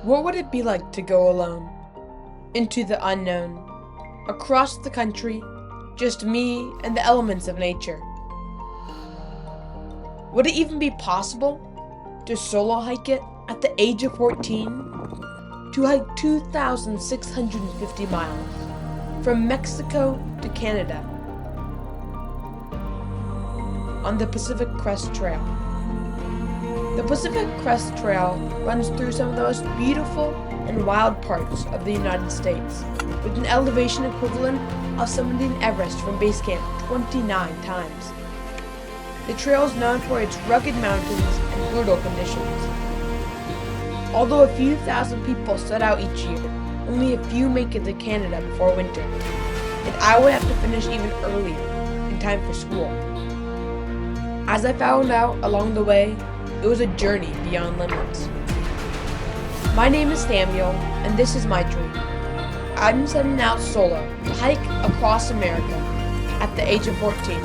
What would it be like to go alone? Into the unknown. Across the country, just me and the elements of nature. Would it even be possible to solo hike it at the age of 14? To hike 2,650 miles from Mexico to Canada on the Pacific Crest Trail. The Pacific Crest Trail runs through some of the most beautiful and wild parts of the United States, with an elevation equivalent of summiting Everest from base camp 29 times. The trail is known for its rugged mountains and brutal conditions. Although a few thousand people set out each year, only a few make it to Canada before winter, and I would have to finish even earlier, in time for school. As I found out along the way, it was a journey beyond limits. My name is Samuel, and this is my dream. I'm setting out solo to hike across America at the age of 14.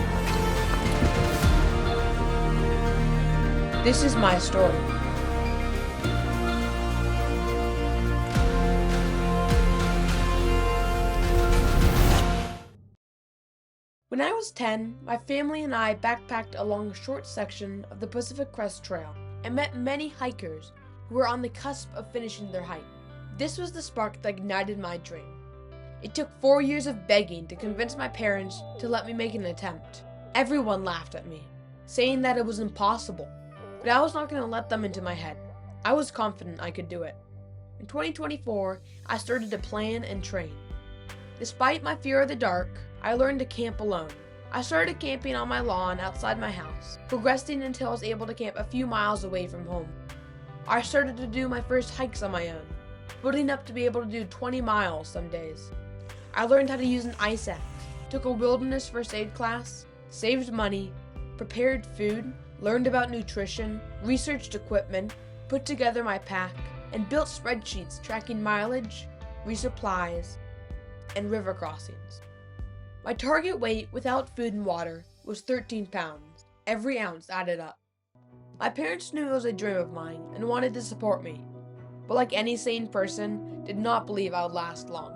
This is my story. When I was 10, my family and I backpacked along a short section of the Pacific Crest Trail and met many hikers who were on the cusp of finishing their hike. This was the spark that ignited my dream. It took 4 years of begging to convince my parents to let me make an attempt. Everyone laughed at me, saying that it was impossible, but I was not going to let them into my head. I was confident I could do it. In 2024, I started to plan and train. Despite my fear of the dark, I learned to camp alone. I started camping on my lawn outside my house, progressing until I was able to camp a few miles away from home. I started to do my first hikes on my own, building up to be able to do 20 miles some days. I learned how to use an ice axe, took a wilderness first aid class, saved money, prepared food, learned about nutrition, researched equipment, put together my pack, and built spreadsheets tracking mileage, resupplies, and river crossings. My target weight without food and water was 13 pounds. Every ounce added up. My parents knew it was a dream of mine and wanted to support me, but like any sane person, did not believe I would last long.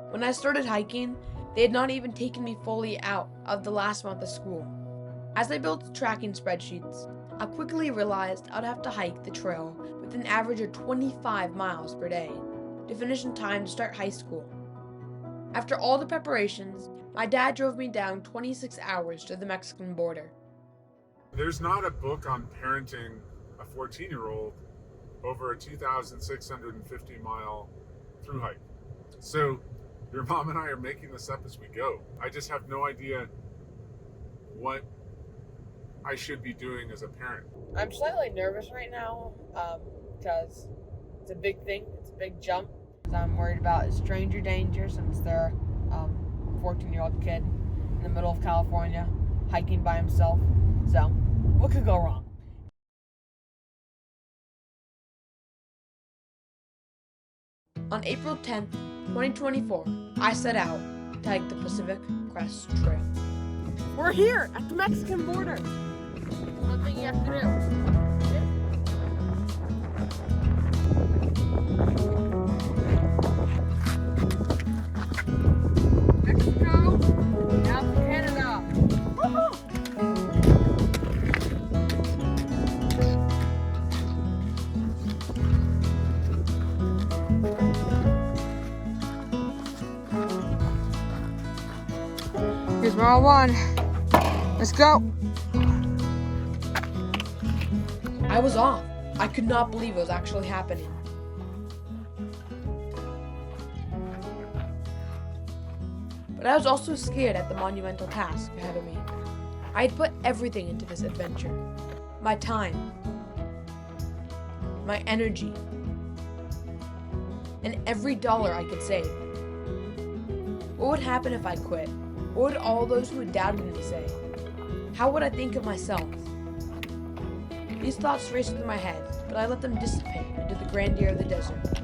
When I started hiking, they had not even taken me fully out of the last month of school. As I built tracking spreadsheets, I quickly realized I'd have to hike the trail with an average of 25 miles per day to finish in time to start high school. After all the preparations, my dad drove me down 26 hours to the Mexican border. There's not a book on parenting a 14-year-old over a 2,650 mile through hike. So your mom and I are making this up as we go. I just have no idea what I should be doing as a parent. I'm slightly nervous right now because it's a big thing. It's a big jump. I'm worried about stranger danger since they're 14-year-old kid in the middle of California hiking by himself. So, what could go wrong? On April 10th, 2024, I set out to hike the Pacific Crest Trail. We're here at the Mexican border. One thing you have to do. Mexico, now to Canada. Woo-hoo! Here's mile one. Let's go. I was off. I could not believe it was actually happening. But I was also scared at the monumental task ahead of me. I had put everything into this adventure. My time, my energy, and every dollar I could save. What would happen if I quit? What would all those who had doubted me say? How would I think of myself? These thoughts raced through my head, but I let them dissipate into the grandeur of the desert.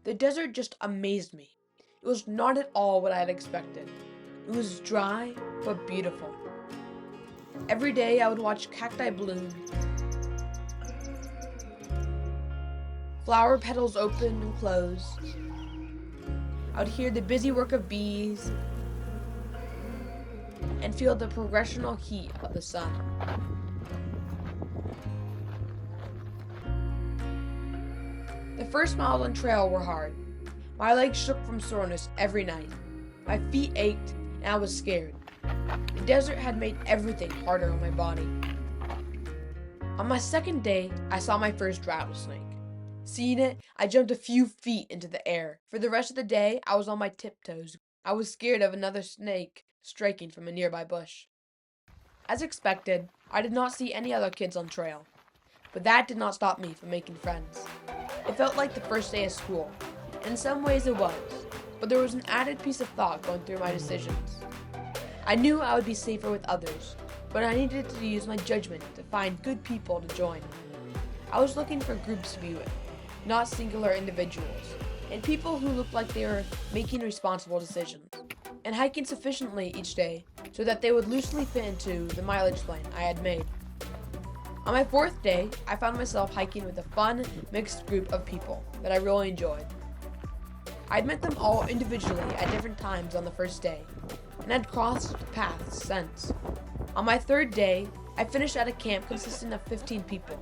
The desert just amazed me. It was not at all what I had expected. It was dry, but beautiful. Every day I would watch cacti bloom Flower petals open and close. I would hear the busy work of bees and feel the progressional heat of the sun. The first miles on trail were hard. My legs shook from soreness every night. My feet ached and I was scared. The desert had made everything harder on my body. On my second day, I saw my first rattlesnake. Seeing it, I jumped a few feet into the air. For the rest of the day, I was on my tiptoes. I was scared of another snake striking from a nearby bush. As expected, I did not see any other kids on trail, but that did not stop me from making friends. It felt like the first day of school, and in some ways it was, but there was an added piece of thought going through my decisions. I knew I would be safer with others, but I needed to use my judgment to find good people to join. I was looking for groups to be with, not singular individuals, and people who looked like they were making responsible decisions, and hiking sufficiently each day so that they would loosely fit into the mileage plan I had made. On my fourth day, I found myself hiking with a fun, mixed group of people that I really enjoyed. I'd met them all individually at different times on the first day, and had crossed paths since. On my third day, I finished at a camp consisting of 15 people.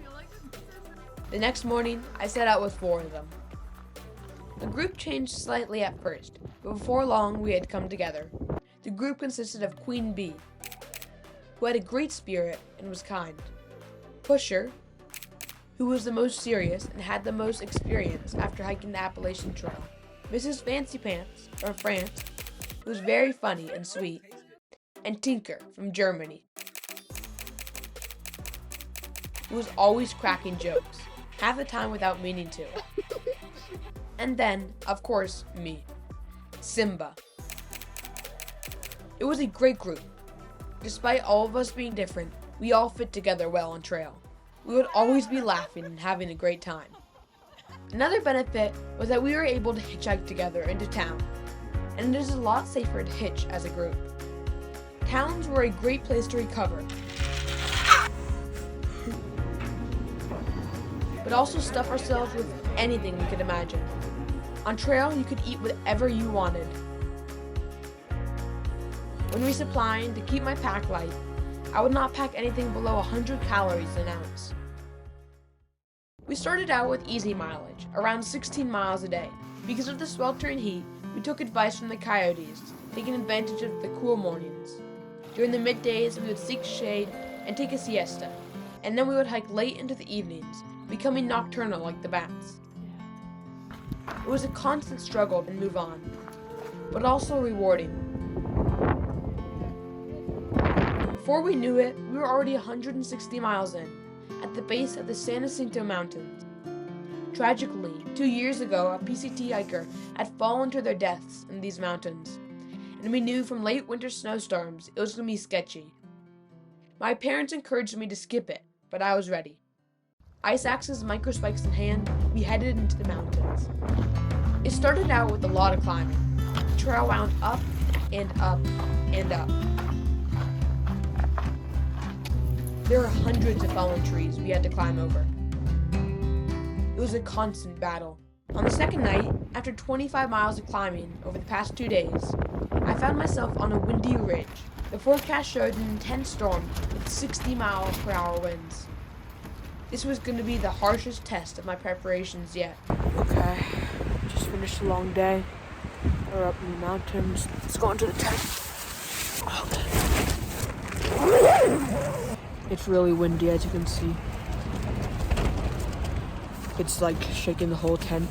The next morning, I set out with 4 of them. The group changed slightly at first, but before long we had come together. The group consisted of Queen Bee, who had a great spirit and was kind. Pusher, who was the most serious and had the most experience after hiking the Appalachian Trail. Mrs. Fancy Pants, from France, who was very funny and sweet. And Tinker, from Germany, who was always cracking jokes, half the time without meaning to. And then, of course, me, Simba. It was a great group. Despite all of us being different, we all fit together well on trail. We would always be laughing and having a great time. Another benefit was that we were able to hitchhike together into town, and it is a lot safer to hitch as a group. Towns were a great place to recover, but also stuff ourselves with anything we could imagine. On trail, you could eat whatever you wanted. When resupplying, to keep my pack light, I would not pack anything below 100 calories an ounce. We started out with easy mileage, around 16 miles a day. Because of the sweltering heat, we took advice from the coyotes, taking advantage of the cool mornings. During the middays, we would seek shade and take a siesta, and then we would hike late into the evenings, becoming nocturnal like the bats. It was a constant struggle to move on, but also rewarding. Before we knew it, we were already 160 miles in, at the base of the San Jacinto Mountains. Tragically, 2 years ago, a PCT hiker had fallen to their deaths in these mountains, and we knew from late winter snowstorms it was going to be sketchy. My parents encouraged me to skip it, but I was ready. Ice axes and microspikes in hand, we headed into the mountains. It started out with a lot of climbing. The trail wound up and up and up. There were hundreds of fallen trees we had to climb over. It was a constant battle. On the second night, after 25 miles of climbing over the past 2 days, I found myself on a windy ridge. The forecast showed an intense storm with 60-mile-per-hour winds. This was going to be the harshest test of my preparations yet. Okay, just finished a long day. We're up in the mountains. Let's go into the tent. It's really windy, as you can see. It's like shaking the whole tent.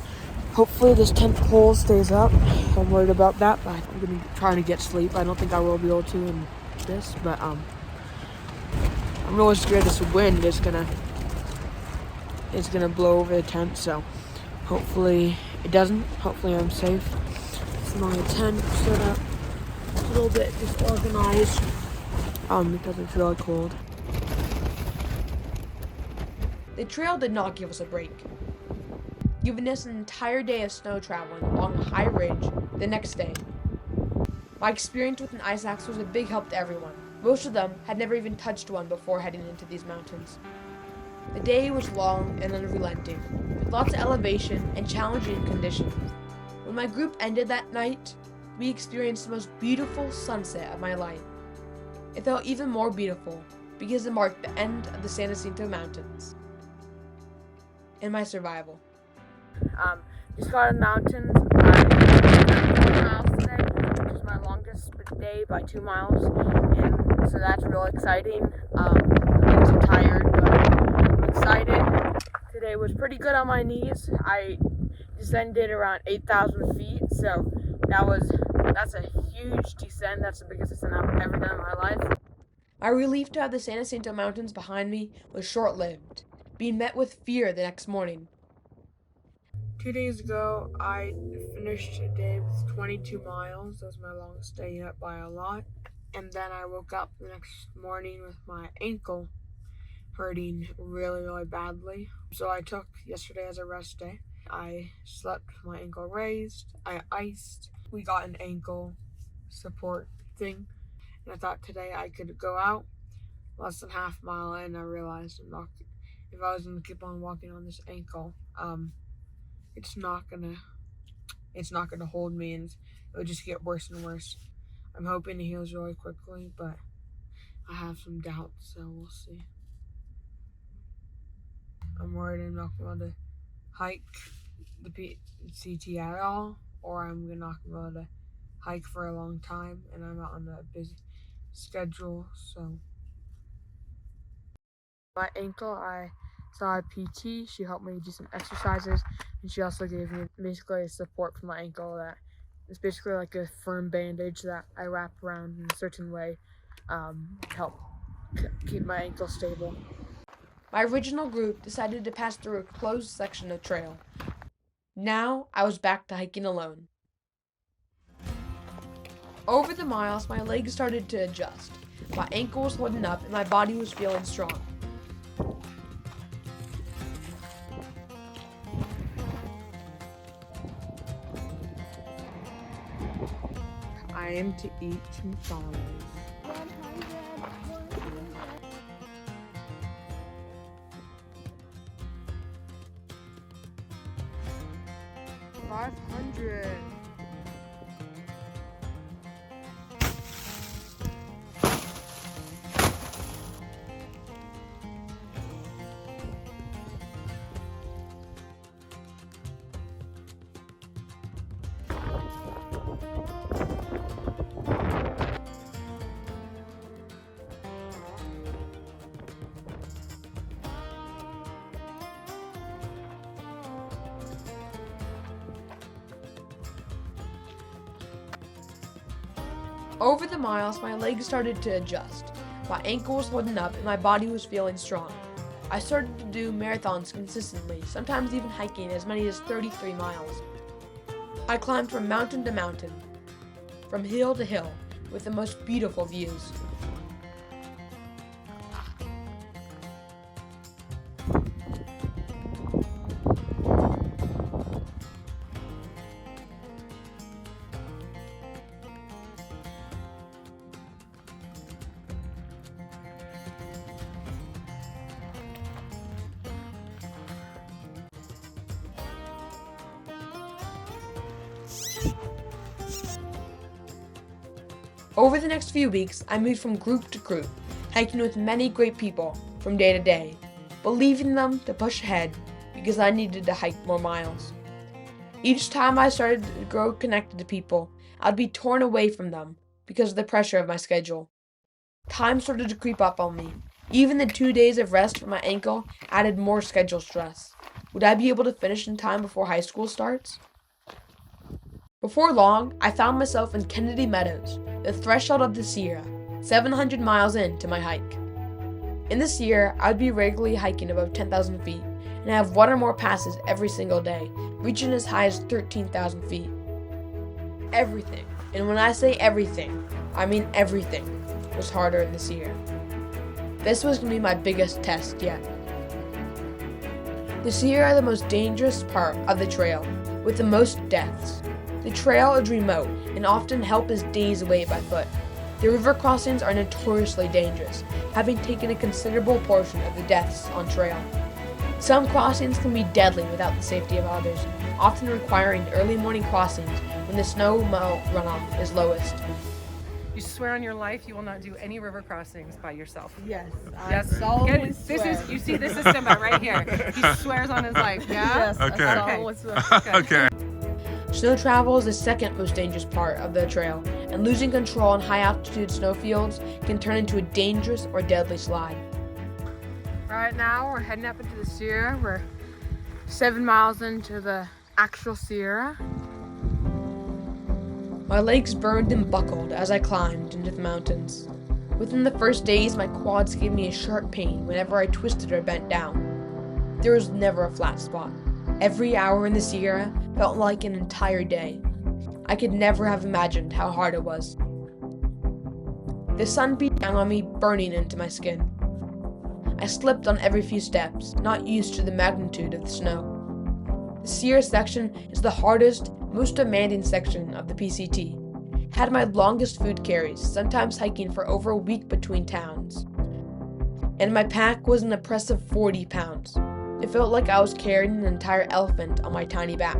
Hopefully this tent pole stays up. I'm worried about that, but I'm gonna try to get sleep. I don't think I will be able to in this, but I'm really scared this wind is gonna blow over the tent, so hopefully it doesn't. Hopefully I'm safe. It's my tent set up a little bit disorganized because it's really cold. The trail did not give us a break, giving us an entire day of snow traveling along a high ridge the next day. My experience with an ice axe was a big help to everyone. Most of them had never even touched one before heading into these mountains. The day was long and unrelenting, with lots of elevation and challenging conditions. When my group ended that night, we experienced the most beautiful sunset of my life. It felt even more beautiful because it marked the end of the San Jacinto Mountains and my survival. Just got in the mountains. I 2 miles today, which is my longest day by 2 miles, and so that's real exciting. I'm getting too tired, but I'm excited. Today was pretty good on my knees. I descended around 8,000 feet, so that's a huge descent. That's the biggest descent I've ever done in my life. My relief to have the San Jacinto Mountains behind me was short-lived, being met with fear the next morning. 2 days ago, I finished a day with 22 miles. That was my longest day yet by a lot. And then I woke up the next morning with my ankle hurting really, really badly. So I took yesterday as a rest day. I slept with my ankle raised. I iced. We got an ankle support thing. And I thought today I could go out. Less than half a mile in, I realized if I was going to keep on walking on this ankle, it's not gonna hold me, and it would just get worse and worse. I'm hoping it heals really quickly, but I have some doubts, so we'll see. I'm worried I'm not going to hike the CT at all, or I'm not going to hike for a long time, and I'm not on a busy schedule, so. My ankle, I saw a PT. She helped me do some exercises, and she also gave me basically a support for my ankle that is basically like a firm bandage that I wrap around in a certain way to help keep my ankle stable. My original group decided to pass through a closed section of trail. Now I was back to hiking alone. Over the miles, my legs started to adjust. My ankle was holding up and my body was feeling strong. I am to eat tamales. 500. Over the miles, my legs started to adjust. My ankle was holding up and my body was feeling strong. I started to do marathons consistently, sometimes even hiking as many as 33 miles. I climbed from mountain to mountain, from hill to hill, with the most beautiful views. Over the next few weeks, I moved from group to group, hiking with many great people from day to day, believing them to push ahead because I needed to hike more miles. Each time I started to grow connected to people, I'd be torn away from them because of the pressure of my schedule. Time started to creep up on me. Even the 2 days of rest for my ankle added more schedule stress. Would I be able to finish in time before high school starts? Before long, I found myself in Kennedy Meadows, the threshold of the Sierra, 700 miles into my hike. In the Sierra, I would be regularly hiking above 10,000 feet and have one or more passes every single day, reaching as high as 13,000 feet. Everything, and when I say everything, I mean everything, was harder in the Sierra. This was going to be my biggest test yet. The Sierra are the most dangerous part of the trail, with the most deaths. The trail is remote, and often help is days away by foot. The river crossings are notoriously dangerous, having taken a considerable portion of the deaths on trail. Some crossings can be deadly without the safety of others, often requiring early morning crossings when the snow melt runoff is lowest. You swear on your life you will not do any river crossings by yourself. Yes, I Yes. solemnly This swear. is, you see, this is Simba right here. He swears on his life. Yeah. Yes, Okay. I solemnly swear. Okay. Snow travel is the second most dangerous part of the trail, and losing control on high altitude snowfields can turn into a dangerous or deadly slide. Right now we're heading up into the Sierra. We're 7 miles into the actual Sierra. My legs burned and buckled as I climbed into the mountains. Within the first days, my quads gave me a sharp pain whenever I twisted or bent down. There was never a flat spot. Every hour in the Sierra felt like an entire day. I could never have imagined how hard it was. The sun beat down on me, burning into my skin. I slipped on every few steps, not used to the magnitude of the snow. The Sierra section is the hardest, most demanding section of the PCT. Had my longest food carries, sometimes hiking for over a week between towns. And my pack was an oppressive 40 pounds. It felt like I was carrying an entire elephant on my tiny back.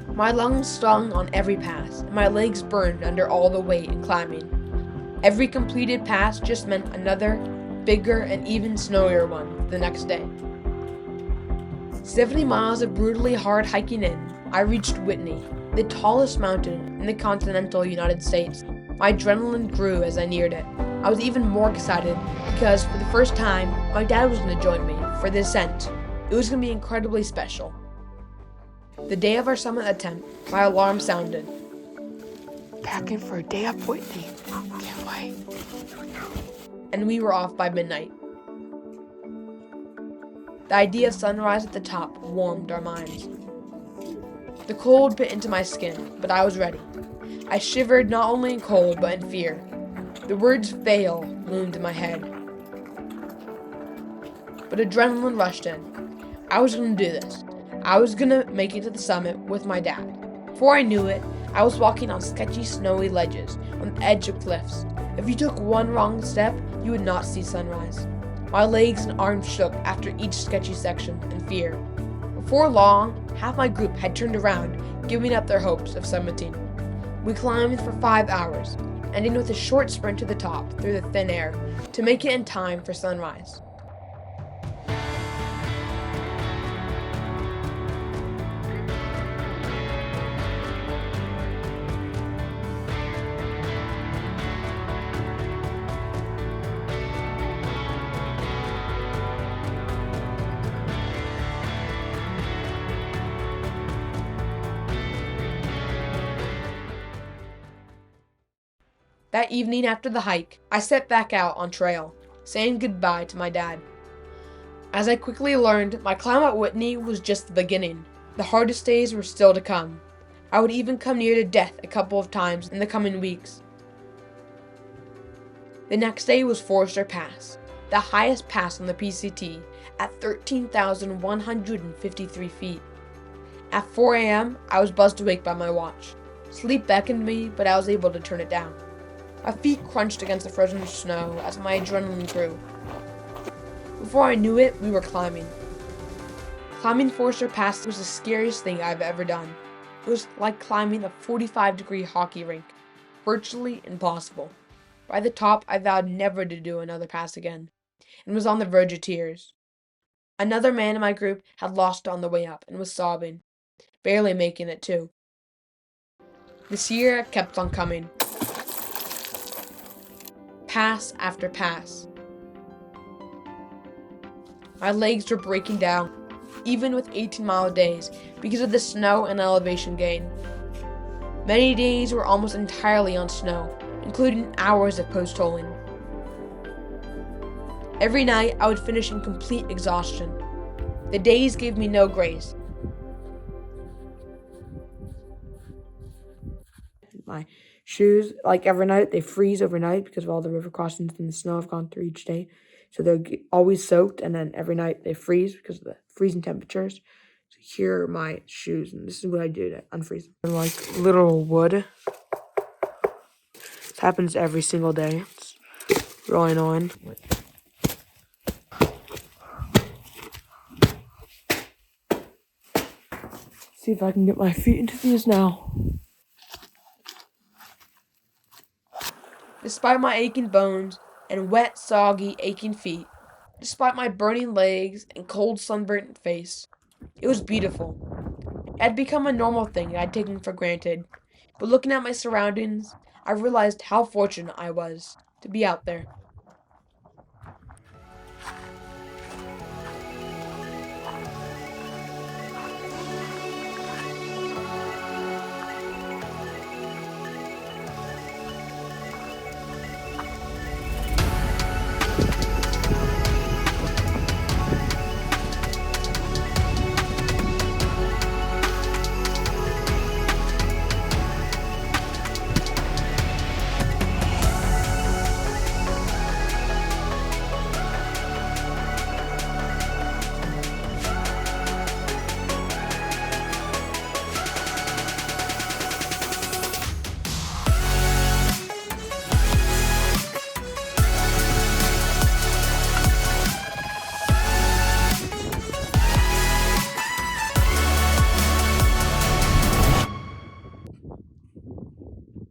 My lungs stung on every pass, and my legs burned under all the weight and climbing. Every completed pass just meant another, bigger, and even snowier one the next day. 70 miles of brutally hard hiking in, I reached Whitney, the tallest mountain in the continental United States. My adrenaline grew as I neared it. I was even more excited because for the first time, my dad was going to join me for the ascent. It was going to be incredibly special. The day of our summit attempt, my alarm sounded. Packing for a day up Whitney. Can't wait. And we were off by midnight. The idea of sunrise at the top warmed our minds. The cold bit into my skin, but I was ready. I shivered not only in cold, but in fear. The words fail loomed in my head. But adrenaline rushed in. I was going to do this. I was going to make it to the summit with my dad. Before I knew it, I was walking on sketchy, snowy ledges on the edge of cliffs. If you took one wrong step, you would not see sunrise. My legs and arms shook after each sketchy section in fear. Before long, half my group had turned around, giving up their hopes of summiting. We climbed for 5 hours, ending with a short sprint to the top through the thin air to make it in time for sunrise. That evening after the hike, I set back out on trail, saying goodbye to my dad. As I quickly learned, my climb at Whitney was just the beginning. The hardest days were still to come. I would even come near to death a couple of times in the coming weeks. The next day was Forester Pass, the highest pass on the PCT, at 13,153 feet. At 4 a.m., I was buzzed awake by my watch. Sleep beckoned me, but I was able to turn it down. My feet crunched against the frozen snow as my adrenaline grew. Before I knew it, we were climbing. Climbing Forester Pass was the scariest thing I've ever done. It was like climbing a 45-degree hockey rink. Virtually impossible. By the top, I vowed never to do another pass again, and was on the verge of tears. Another man in my group had lost on the way up and was sobbing, barely making it too. The Sierra kept on coming. Pass after pass. My legs were breaking down, even with 18-mile days, because of the snow and elevation gain. Many days were almost entirely on snow, including hours of post-holing. Every night, I would finish in complete exhaustion. The days gave me no grace. My shoes, like every night, they freeze overnight because of all the river crossings and the snow I've gone through each day. So they're always soaked, and then every night they freeze because of the freezing temperatures. So here are my shoes, and this is what I do to unfreeze them. They're like literal wood. This happens every single day. It's really annoying. See if I can get my feet into these now. Despite my aching bones and wet, soggy, aching feet, despite my burning legs and cold, sunburnt face, it was beautiful. It had become a normal thing I'd taken for granted, but looking at my surroundings, I realized how fortunate I was to be out there.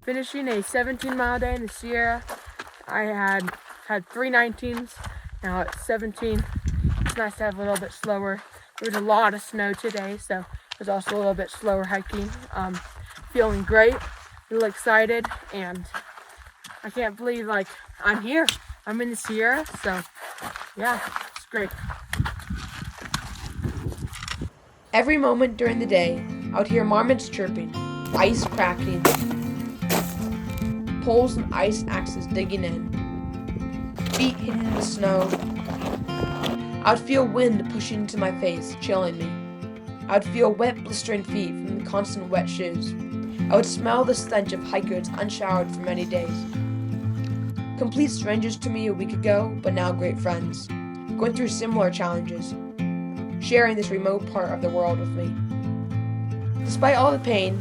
Finishing a 17-mile day in the Sierra. I had 3 19s, now it's 17. It's nice to have a little bit slower. There was a lot of snow today, so it was also a little bit slower hiking. Feeling great, really excited, and I can't believe I'm here. I'm in the Sierra, so yeah, it's great. Every moment during the day, I would hear marmots chirping, ice cracking, poles and ice axes digging in, feet hitting the snow. I would feel wind pushing into my face, chilling me. I would feel wet, blistering feet from the constant wet shoes. I would smell the stench of hikers unshowered for many days. Complete strangers to me a week ago, but now great friends, going through similar challenges, sharing this remote part of the world with me. Despite all the pain,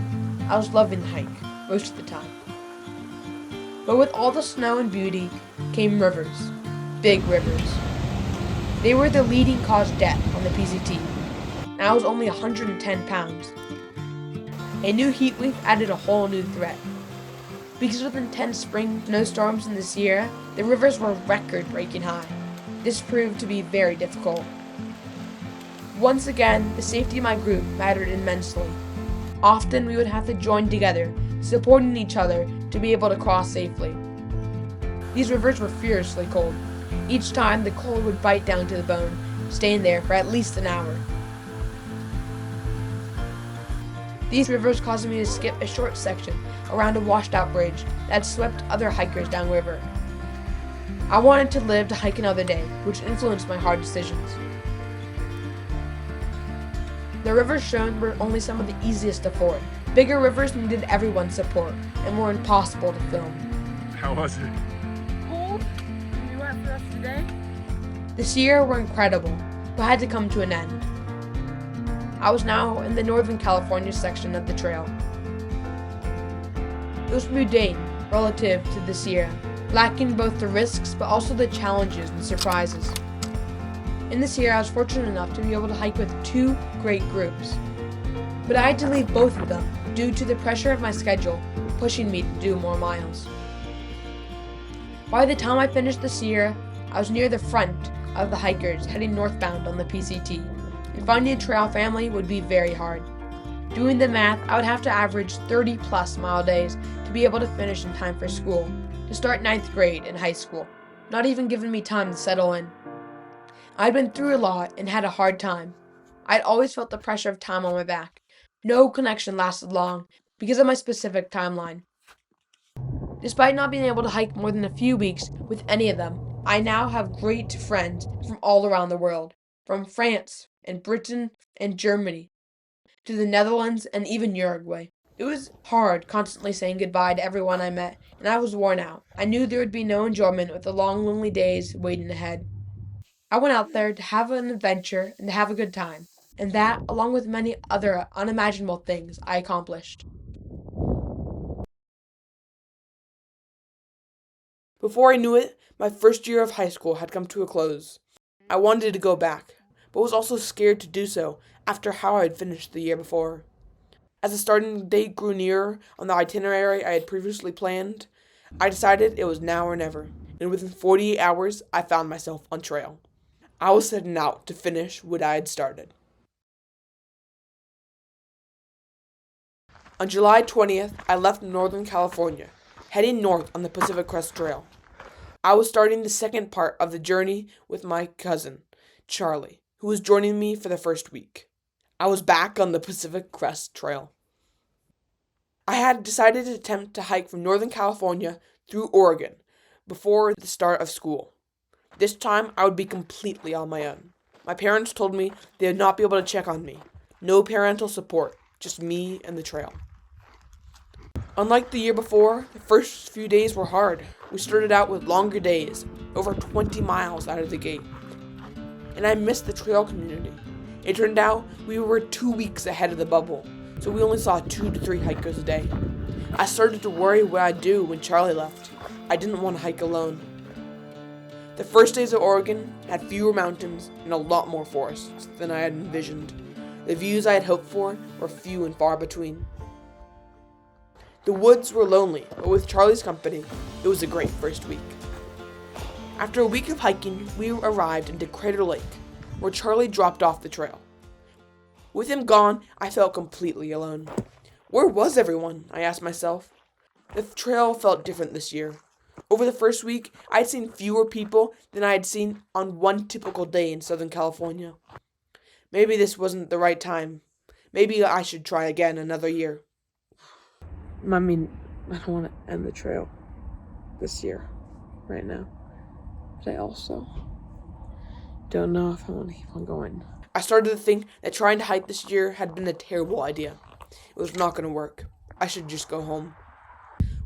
I was loving the hike most of the time. But with all the snow and beauty came rivers, big rivers. They were the leading cause of death on the PCT, and I was only 110 pounds. A new heat wave added a whole new threat. Because of intense spring snowstorms in the Sierra, the rivers were record-breaking high. This proved to be very difficult. Once again, the safety of my group mattered immensely. Often we would have to join together, supporting each other to be able to cross safely. These rivers were furiously cold. Each time the cold would bite down to the bone, staying there for at least an hour. These rivers caused me to skip a short section around a washed-out bridge that swept other hikers downriver. I wanted to live to hike another day, which influenced my hard decisions. The rivers shown were only some of the easiest to ford. Bigger rivers needed everyone's support and were impossible to film. How was it? Cold. You went for us today? The Sierra were incredible, but had to come to an end. I was now in the Northern California section of the trail. It was mundane relative to the Sierra, lacking both the risks but also the challenges and surprises. In the Sierra, I was fortunate enough to be able to hike with 2 great groups, but I had to leave both of them due to the pressure of my schedule pushing me to do more miles. By the time I finished the Sierra, I was near the front of the hikers heading northbound on the PCT, and finding a trail family would be very hard. Doing the math, I would have to average 30+ mile days to be able to finish in time for school, to start 9th grade in high school, not even giving me time to settle in. I'd been through a lot and had a hard time. I'd always felt the pressure of time on my back. No connection lasted long because of my specific timeline. Despite not being able to hike more than a few weeks with any of them, I now have great friends from all around the world, from France and Britain and Germany to the Netherlands and even Uruguay. It was hard constantly saying goodbye to everyone I met, and I was worn out. I knew there would be no enjoyment with the long, lonely days waiting ahead. I went out there to have an adventure and to have a good time, and that, along with many other unimaginable things, I accomplished. Before I knew it, my first year of high school had come to a close. I wanted to go back, but was also scared to do so after how I had finished the year before. As the starting date grew nearer on the itinerary I had previously planned, I decided it was now or never, and within 48 hours, I found myself on trail. I was setting out to finish what I had started. On July 20th, I left Northern California, heading north on the Pacific Crest Trail. I was starting the second part of the journey with my cousin, Charlie, who was joining me for the first week. I was back on the Pacific Crest Trail. I had decided to attempt to hike from Northern California through Oregon before the start of school. This time, I would be completely on my own. My parents told me they would not be able to check on me. No parental support, just me and the trail. Unlike the year before, the first few days were hard. We started out with longer days, over 20 miles out of the gate. And I missed the trail community. It turned out we were 2 weeks ahead of the bubble, so we only saw 2 to 3 hikers a day. I started to worry what I'd do when Charlie left. I didn't want to hike alone. The first days of Oregon had fewer mountains and a lot more forests than I had envisioned. The views I had hoped for were few and far between. The woods were lonely, but with Charlie's company, it was a great first week. After a week of hiking, we arrived into Crater Lake, where Charlie dropped off the trail. With him gone, I felt completely alone. Where was everyone? I asked myself. The trail felt different this year. Over the first week, I had seen fewer people than I had seen on one typical day in Southern California. Maybe this wasn't the right time. Maybe I should try again another year. I mean, I don't want to end the trail this year, right now. But I also don't know if I want to keep on going. I started to think that trying to hike this year had been a terrible idea. It was not going to work. I should just go home.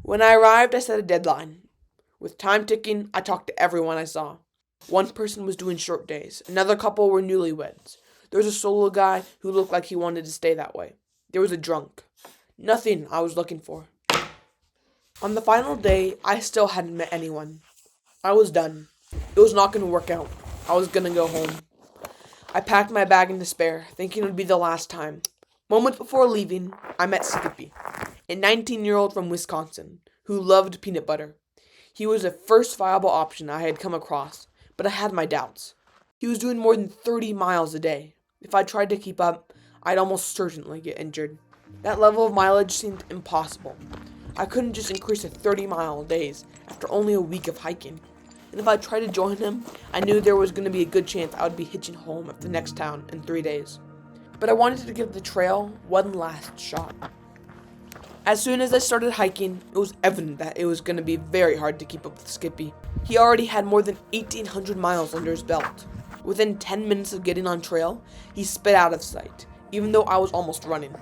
When I arrived, I set a deadline. With time ticking, I talked to everyone I saw. One person was doing short days. Another couple were newlyweds. There was a solo guy who looked like he wanted to stay that way. There was a drunk. Nothing I was looking for. On the final day, I still hadn't met anyone. I was done. It was not going to work out. I was going to go home. I packed my bag in despair, thinking it would be the last time. Moments before leaving, I met Skippy, a 19-year-old from Wisconsin, who loved peanut butter. He was the first viable option I had come across, but I had my doubts. He was doing more than 30 miles a day. If I tried to keep up, I'd almost certainly get injured. That level of mileage seemed impossible. I couldn't just increase to 30-mile days after only a week of hiking. And if I tried to join him, I knew there was going to be a good chance I would be hitching home at the next town in 3 days. But I wanted to give the trail one last shot. As soon as I started hiking, it was evident that it was going to be very hard to keep up with Skippy. He already had more than 1,800 miles under his belt. Within 10 minutes of getting on trail, he sped out of sight, even though I was almost running.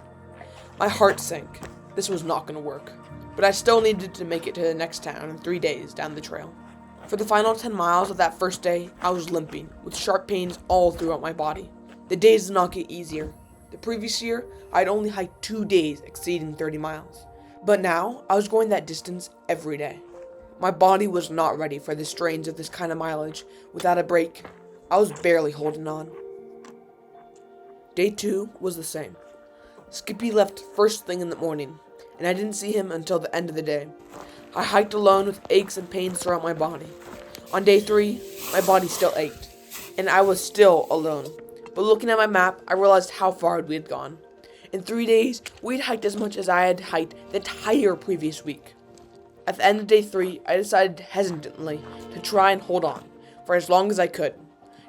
My heart sank. This was not going to work. But I still needed to make it to the next town in 3 days down the trail. For the final 10 miles of that first day, I was limping, with sharp pains all throughout my body. The days did not get easier. The previous year, I had only hiked 2 days exceeding 30 miles. But now, I was going that distance every day. My body was not ready for the strains of this kind of mileage. Without a break, I was barely holding on. Day 2 was the same. Skippy left first thing in the morning, and I didn't see him until the end of the day. I hiked alone with aches and pains throughout my body. On day 3, my body still ached, and I was still alone. But looking at my map, I realized how far we had gone. In 3 days, we'd hiked as much as I had hiked the entire previous week. At the end of day 3, I decided hesitantly to try and hold on for as long as I could,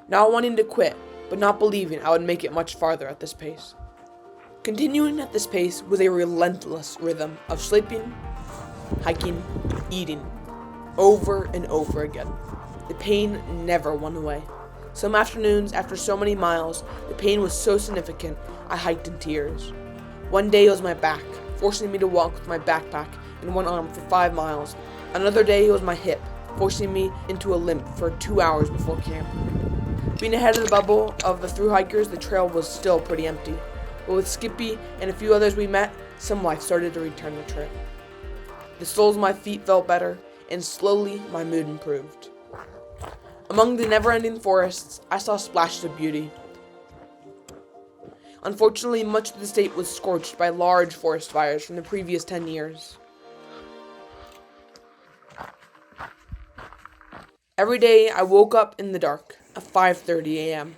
not wanting to quit, but not believing I would make it much farther at this pace. Continuing at this pace was a relentless rhythm of sleeping, hiking, eating, over and over again. The pain never went away. Some afternoons, after so many miles, the pain was so significant, I hiked in tears. One day it was my back, forcing me to walk with my backpack in one arm for 5 miles. Another day it was my hip, forcing me into a limp for 2 hours before camp. Being ahead of the bubble of the thru hikers, the trail was still pretty empty. But with Skippy and a few others we met, some life started to return the trail. The soles of my feet felt better, and slowly my mood improved. Among the never-ending forests, I saw splashes of beauty. Unfortunately, much of the state was scorched by large forest fires from the previous 10 years. Every day, I woke up in the dark at 5:30 a.m.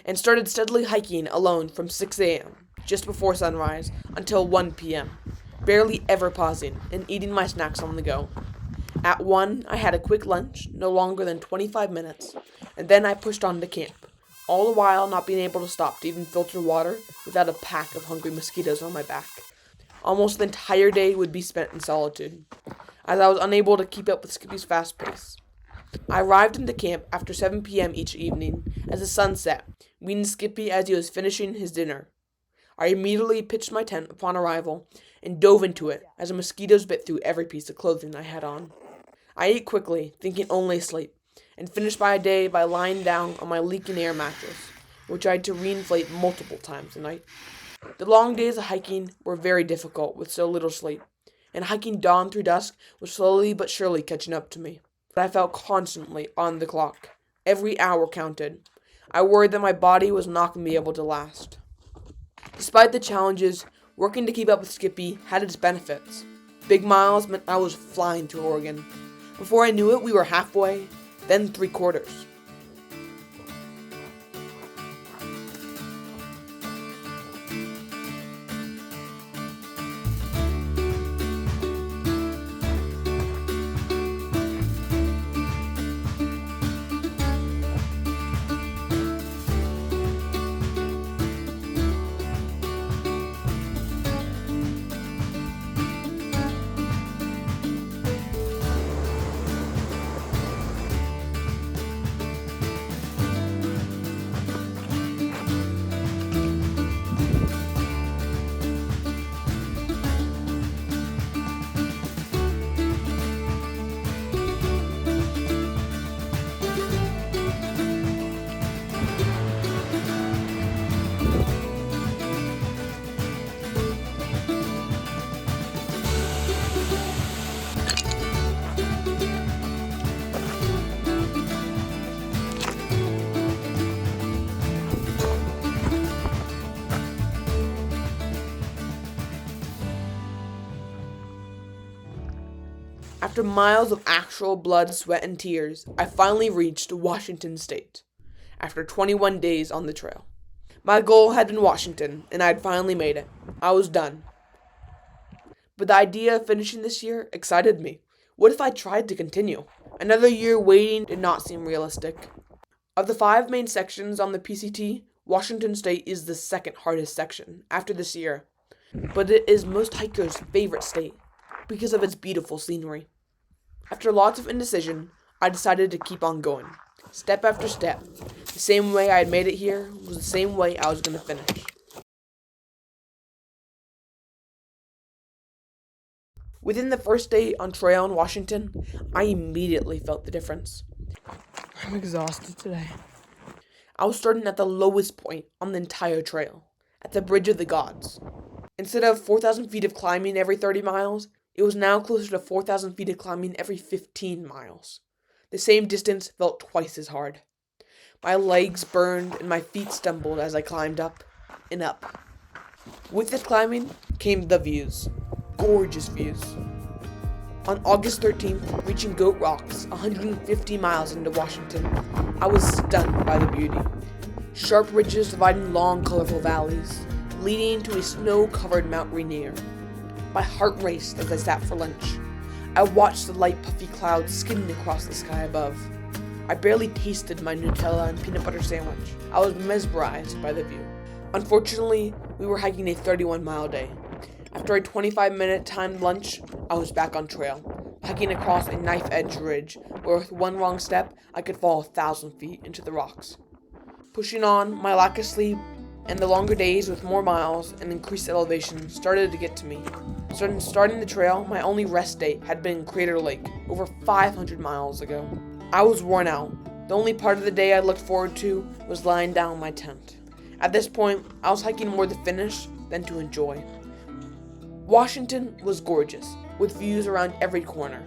and started steadily hiking alone from 6 a.m., just before sunrise, until 1 p.m., barely ever pausing and eating my snacks on the go. At 1, I had a quick lunch, no longer than 25 minutes, and then I pushed on to camp, all the while not being able to stop to even filter water without a pack of hungry mosquitoes on my back. Almost the entire day would be spent in solitude, as I was unable to keep up with Skippy's fast pace. I arrived into camp after 7 p.m. each evening as the sun set, meeting Skippy as he was finishing his dinner. I immediately pitched my tent upon arrival and dove into it as the mosquitoes bit through every piece of clothing I had on. I ate quickly, thinking only sleep, and finished my day by lying down on my leaking air mattress, which I had to reinflate multiple times a night. The long days of hiking were very difficult with so little sleep, and hiking dawn through dusk was slowly but surely catching up to me. But I felt constantly on the clock. Every hour counted. I worried that my body was not going to be able to last. Despite the challenges, working to keep up with Skippy had its benefits. Big miles meant I was flying through Oregon. Before I knew it, we were halfway, then 3/4. After miles of actual blood, sweat, and tears, I finally reached Washington State, after 21 days on the trail. My goal had been Washington, and I had finally made it. I was done. But the idea of finishing this year excited me. What if I tried to continue? Another year waiting did not seem realistic. Of the 5 main sections on the PCT, Washington State is the second hardest section, after the Sierra. But it is most hikers' favorite state, because of its beautiful scenery. After lots of indecision, I decided to keep on going, step after step. The same way I had made it here was the same way I was going to finish. Within the first day on trail in Washington, I immediately felt the difference. I'm exhausted today. I was starting at the lowest point on the entire trail, at the Bridge of the Gods. Instead of 4,000 feet of climbing every 30 miles, it was now closer to 4,000 feet of climbing every 15 miles. The same distance felt twice as hard. My legs burned and my feet stumbled as I climbed up and up. With this climbing came the views. Gorgeous views. On August 13th, reaching Goat Rocks, 150 miles into Washington, I was stunned by the beauty. Sharp ridges dividing long, colorful valleys, leading to a snow-covered Mount Rainier. My heart raced as I sat for lunch. I watched the light puffy clouds skimming across the sky above. I barely tasted my Nutella and peanut butter sandwich. I was mesmerized by the view. Unfortunately, we were hiking a 31-mile day. After a 25-minute timed lunch, I was back on trail, hiking across a knife-edge ridge where with one wrong step, I could fall 1,000 feet into the rocks. Pushing on, my lack of sleep and the longer days with more miles and increased elevation started to get to me. Starting the trail, my only rest day had been in Crater Lake, over 500 miles ago. I was worn out. The only part of the day I looked forward to was lying down in my tent. At this point, I was hiking more to finish than to enjoy. Washington was gorgeous, with views around every corner,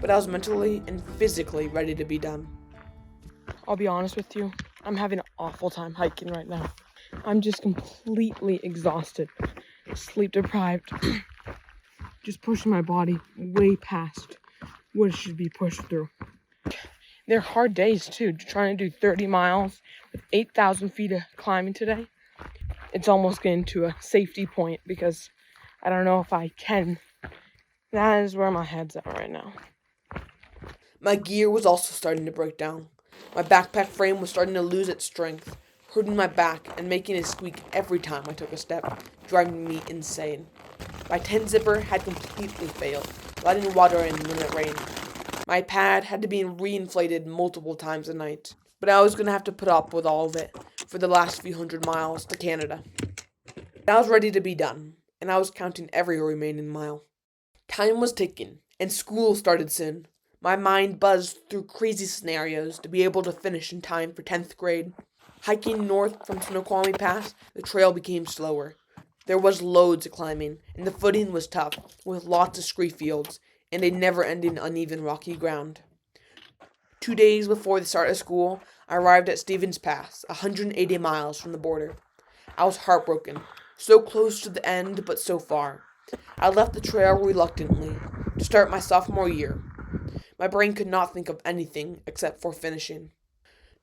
but I was mentally and physically ready to be done. I'll be honest with you, I'm having an awful time hiking right now. I'm just completely exhausted, sleep deprived, just pushing my body way past what it should be pushed through. They're hard days too, trying to do 30 miles with 8,000 feet of climbing today. It's almost getting to a safety point because I don't know if I can. That is where my head's at right now. My gear was also starting to break down. My backpack frame was starting to lose its strength, hurting my back and making it squeak every time I took a step, driving me insane. My tent zipper had completely failed, letting water in when it rained. My pad had to be reinflated multiple times a night, but I was going to have to put up with all of it for the last few hundred miles to Canada. I was ready to be done, and I was counting every remaining mile. Time was ticking, and school started soon. My mind buzzed through crazy scenarios to be able to finish in time for 10th grade. Hiking north from Snoqualmie Pass, the trail became slower. There was loads of climbing, and the footing was tough, with lots of scree fields and a never-ending uneven rocky ground. 2 days before the start of school, I arrived at Stevens Pass, 180 miles from the border. I was heartbroken, so close to the end, but so far. I left the trail reluctantly to start my sophomore year. My brain could not think of anything except for finishing.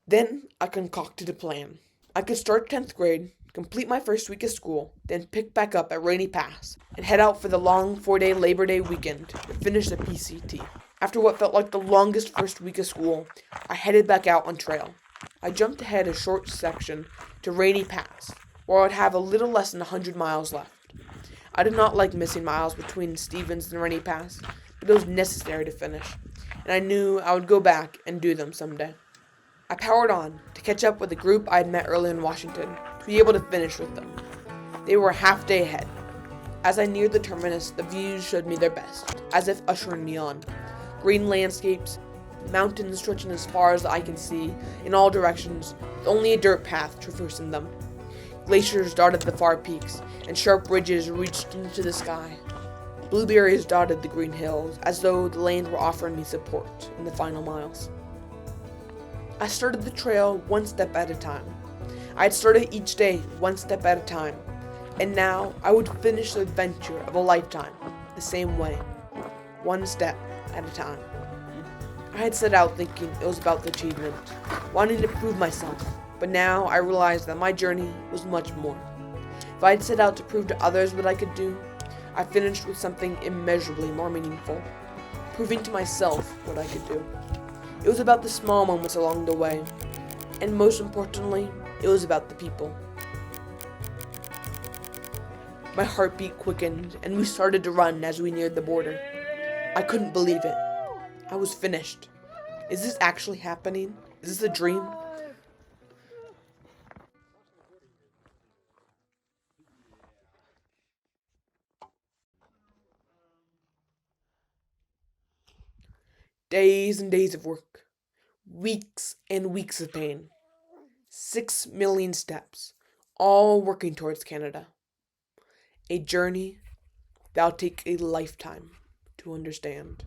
Then I concocted a plan. I could start 10th grade, complete my first week of school, then pick back up at Rainy Pass and head out for the long 4-day Labor Day weekend to finish the PCT. After what felt like the longest first week of school, I headed back out on trail. I jumped ahead a short section to Rainy Pass, where I'd have a little less than 100 miles left. I did not like missing miles between Stevens and Rainy Pass, but it was necessary to finish, and I knew I would go back and do them someday. I powered on to catch up with the group I had met earlier in Washington to be able to finish with them. They were a half day ahead. As I neared the terminus, the views showed me their best, as if ushering me on. Green landscapes, mountains stretching as far as the eye can see, in all directions, with only a dirt path traversing them. Glaciers dotted the far peaks, and sharp ridges reached into the sky. Blueberries dotted the green hills, as though the land were offering me support in the final miles. I started the trail one step at a time. I had started each day one step at a time, and now I would finish the adventure of a lifetime the same way, one step at a time. I had set out thinking it was about the achievement, wanting to prove myself, but now I realized that my journey was much more. If I had set out to prove to others what I could do, I finished with something immeasurably more meaningful, proving to myself what I could do. It was about the small moments along the way, and most importantly, it was about the people. My heartbeat quickened, and we started to run as we neared the border. I couldn't believe it. I was finished. Is this actually happening? Is this a dream? Days and days of work. Weeks and weeks of pain. 6 million steps, all working towards Canada. A journey that'll take a lifetime to understand.